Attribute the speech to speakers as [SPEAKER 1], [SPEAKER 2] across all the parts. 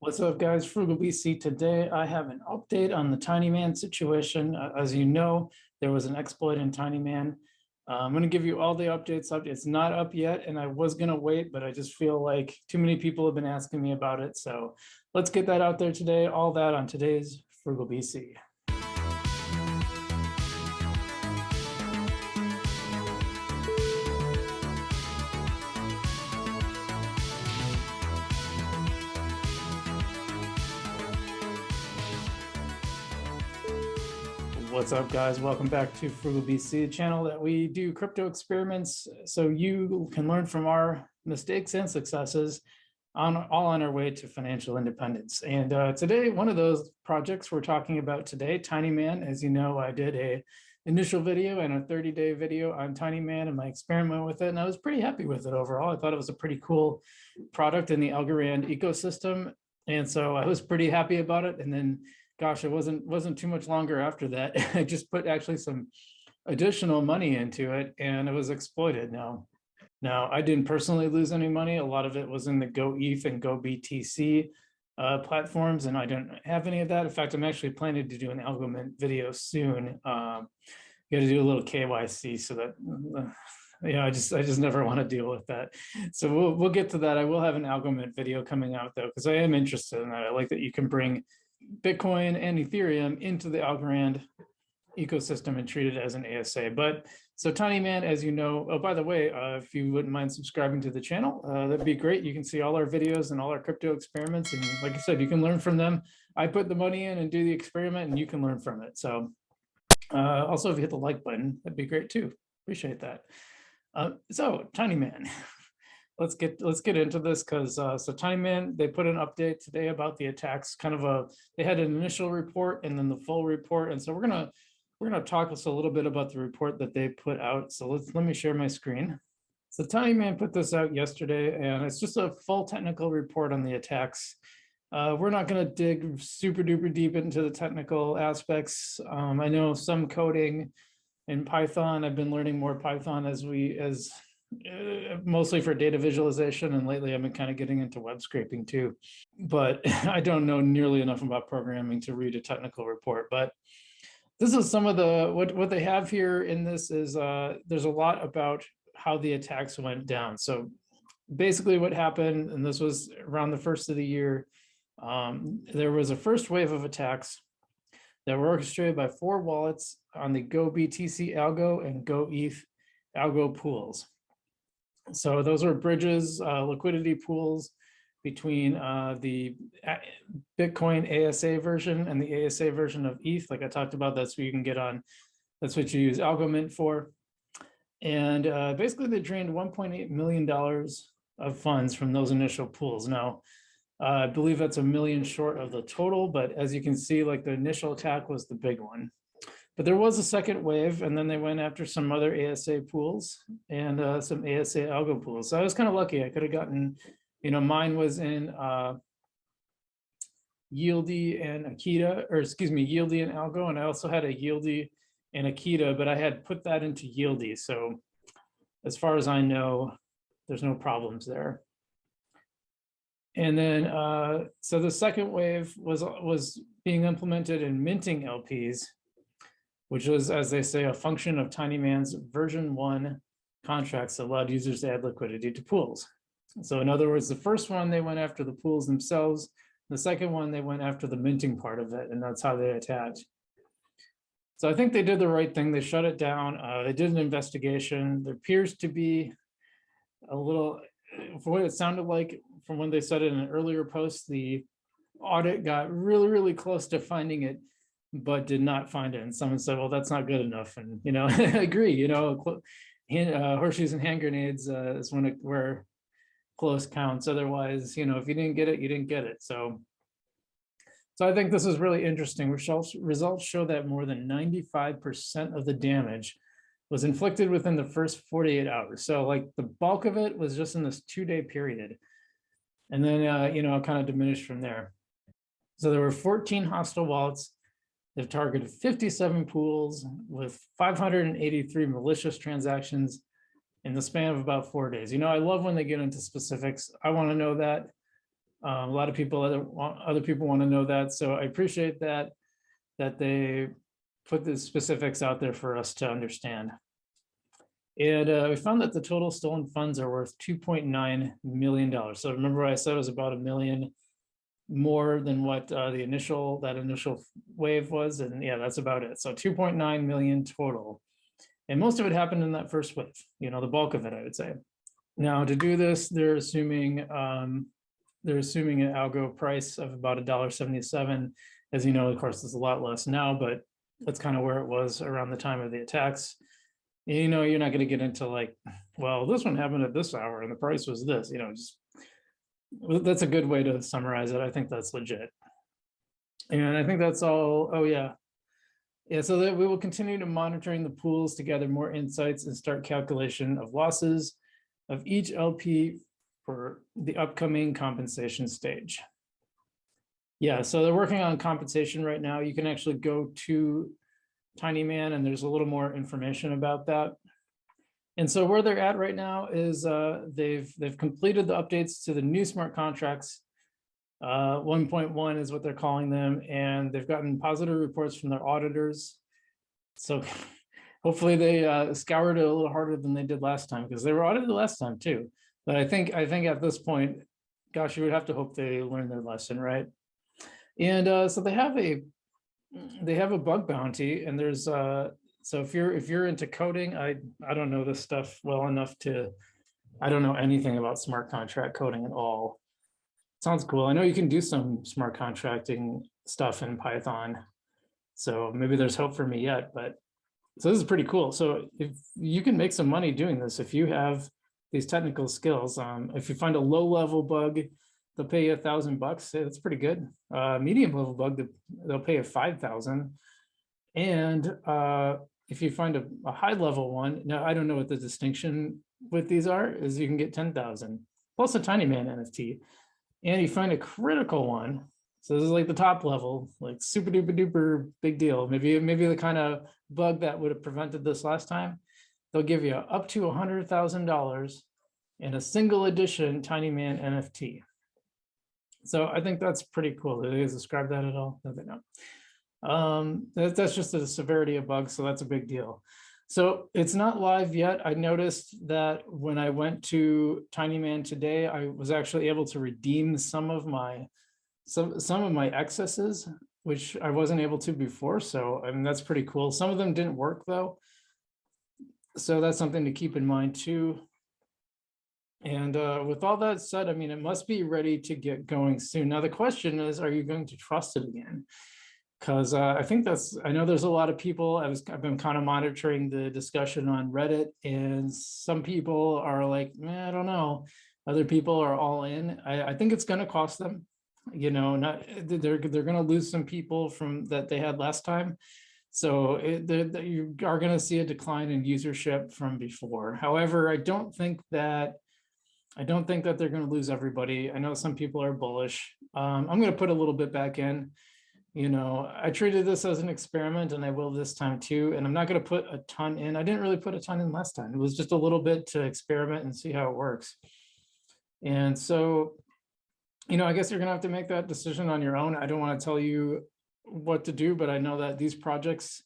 [SPEAKER 1] What's up, guys? Frugal BC. Today, I have an update on the Tinyman situation. As you know, there was an exploit in Tinyman. I'm going to give you all the updates. It's not up yet, and I was going to wait, but I just feel like too many people have been asking me about it. So let's get that out there today. All that on today's Frugal BC. What's up, guys? Welcome back to Frugal BC, the channel that we do crypto experiments so you can learn from our mistakes and successes all on our way to financial independence. And today, one of those projects we're talking about today, Tinyman. As you know, I did a initial video and a 30-day video on Tinyman and my experiment with it, and I was pretty happy with it overall. I thought it was a pretty cool product in the Algorand ecosystem, and so I was pretty happy about it. And then gosh, it wasn't too much longer after that. I just put actually some additional money into it and it was exploited. Now I didn't personally lose any money. A lot of it was in the GoETH and GoBTC platforms, and I don't have any of that. In fact, I'm actually planning to do an algorithm video soon. Got to do a little KYC so that I just never want to deal with that. So we'll get to that. I will have an algorithm video coming out though, because I am interested in that. I like that you can bring Bitcoin and Ethereum into the Algorand ecosystem and treat it as an ASA. But so Tinyman, as you know, oh, by the way, if you wouldn't mind subscribing to the channel, that'd be great. You can see all our videos and all our crypto experiments. And like I said, you can learn from them. I put the money in and do the experiment and you can learn from it. So also if you hit the like button, that'd be great too. Appreciate that. So Tinyman. Let's get into this because so Tinyman, they put an update today about the attacks. They had an initial report and then the full report, and so we're gonna talk just a little bit about the report that they put out. So let me share my screen. So Tinyman put this out yesterday, and it's just a full technical report on the attacks. We're not going to dig super duper deep into the technical aspects. I know some coding in Python. I've been learning more Python as mostly for data visualization, and lately I've been kind of getting into web scraping too, but I don't know nearly enough about programming to read a technical report. But this is some of the what they have here in this is there's a lot about how the attacks went down. So basically what happened, and this was around the first of the year, there was a first wave of attacks that were orchestrated by 4 wallets on the GoBTC algo and GoETH algo pools. So those are bridges, liquidity pools between the Bitcoin ASA version and the ASA version of ETH. Like I talked about, that's what you can get on. That's what you use AlgoMint for. And basically they drained $1.8 million of funds from those initial pools. Now, I believe that's $1 million short of the total, but as you can see, like the initial attack was the big one. But there was a second wave, and then they went after some other ASA pools and some ASA algo pools. So I was kind of lucky. I could have gotten, mine was in Yieldy and Akita, or excuse me, Yieldy and algo, and I also had a Yieldy and Akita, but I had put that into Yieldy. So as far as I know, there's no problems there. And then, so the second wave was being implemented in minting LPs, which was, as they say, a function of Tinyman's version 1 contracts that allowed users to add liquidity to pools. So in other words, the first one, they went after the pools themselves. The second one, they went after the minting part of it, and that's how they attacked. So I think they did the right thing. They shut it down. They did an investigation. There appears to be a little, for what it sounded like from when they said it in an earlier post, the audit got really, really close to finding it, but did not find it. And someone said, well, that's not good enough. And, I agree, horseshoes and hand grenades is where close counts. Otherwise, if you didn't get it, you didn't get it. So I think this is really interesting. Results show that more than 95% of the damage was inflicted within the first 48 hours. So like the bulk of it was just in this 2-day period. And then, it kind of diminished from there. So there were 14 hostile wallets. They've targeted 57 pools with 583 malicious transactions in the span of about 4 days. I love when they get into specifics. I want to know that. A lot of people, other people want to know that. So I appreciate that they put the specifics out there for us to understand. And we found that the total stolen funds are worth $2.9 million. So remember I said it was about $1 million more than what that initial wave was. And yeah, that's about it. So 2.9 million total. And most of it happened in that first wave, the bulk of it, I would say. Now to do this, they're assuming an algo price of about $1.77. As you know, of course, there's a lot less now, but that's kind of where it was around the time of the attacks. You're not going to get into like, well, this one happened at this hour and the price was this, just that's a good way to summarize it. I think that's legit. And I think that's all. Oh, yeah. Yeah, so that we will continue to monitoring the pools to gather more insights and start calculation of losses of each LP for the upcoming compensation stage. Yeah, so they're working on compensation right now. You can actually go to Tinyman and there's a little more information about that. And so where they're at right now is they've completed the updates to the new smart contracts. 1.1 is what they're calling them, and they've gotten positive reports from their auditors. So hopefully they scoured it a little harder than they did last time, because they were audited last time too. But I think at this point, gosh, you would have to hope they learned their lesson, right? And so they have a bug bounty, and there's so if you're into coding, I don't know this stuff well enough I don't know anything about smart contract coding at all. Sounds cool. I know you can do some smart contracting stuff in Python, so maybe there's hope for me yet, but so this is pretty cool. So if you can make some money doing this, if you have these technical skills, if you find a low level bug, they'll pay you $1,000. That's pretty good. Medium level bug, they'll pay you 5,000. And if you find a high level one, now I don't know what the distinction with these are, is you can get 10,000 plus a Tinyman NFT. And you find a critical one. So this is like the top level, like super duper duper big deal. Maybe the kind of bug that would have prevented this last time. They'll give you up to $100,000 in a single edition Tinyman NFT. So I think that's pretty cool. Did they describe that at all? No, they don't. That's just the severity of bugs, so that's a big deal. So it's not live yet. I noticed that when I went to Tinyman today, I was actually able to redeem some of my excesses, which I wasn't able to before. So I mean, that's pretty cool. Some of them didn't work though. So that's something to keep in mind too. And with all that said, I mean, it must be ready to get going soon. Now, the question is, are you going to trust it again? Because I know there's a lot of people, I've been kind of monitoring the discussion on Reddit, and some people are like, I don't know. Other people are all in. I think it's going to cost them, they're going to lose some people from that they had last time. So you are going to see a decline in usership from before. However, I don't think that they're going to lose everybody. I know some people are bullish. I'm going to put a little bit back in. I treated this as an experiment, and I will this time too. And I'm not going to put a ton in. I didn't really put a ton in last time. It was just a little bit to experiment and see how it works. And so, I guess you're going to have to make that decision on your own. I don't want to tell you what to do, but I know that these projects,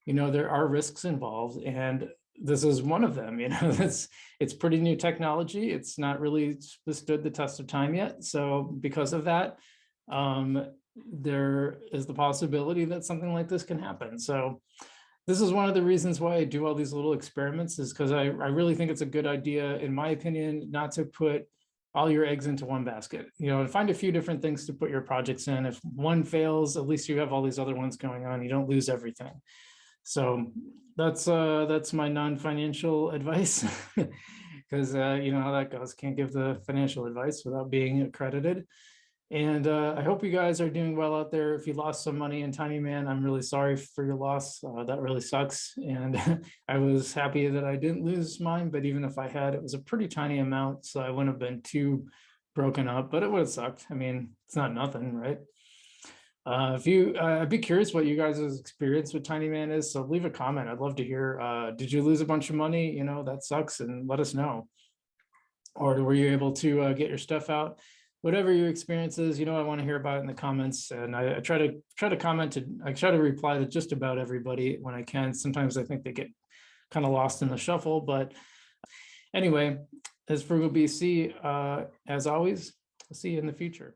[SPEAKER 1] there are risks involved, and this is one of them. It's pretty new technology. It's not really stood the test of time yet. So because of that, there is the possibility that something like this can happen. So this is one of the reasons why I do all these little experiments, is because I really think it's a good idea, in my opinion, not to put all your eggs into one basket. Find a few different things to put your projects in. If one fails, at least you have all these other ones going on. You don't lose everything. So that's my non-financial advice, because you know how that goes. Can't give the financial advice without being accredited. And I hope you guys are doing well out there. If you lost some money in Tinyman, I'm really sorry for your loss. That really sucks. And I was happy that I didn't lose mine, but even if I had, it was a pretty tiny amount, so I wouldn't have been too broken up, but it would have sucked. I mean, it's not nothing, right? I'd be curious what you guys' experience with Tinyman is, so leave a comment. I'd love to hear, did you lose a bunch of money? That sucks, and let us know. Or were you able to get your stuff out? whatever your experience is, I want to hear about it in the comments. And I try to comment I try to reply to just about everybody when I can. Sometimes I think they get kind of lost in the shuffle, but anyway, as Frugal BC, as always, I'll see you in the future.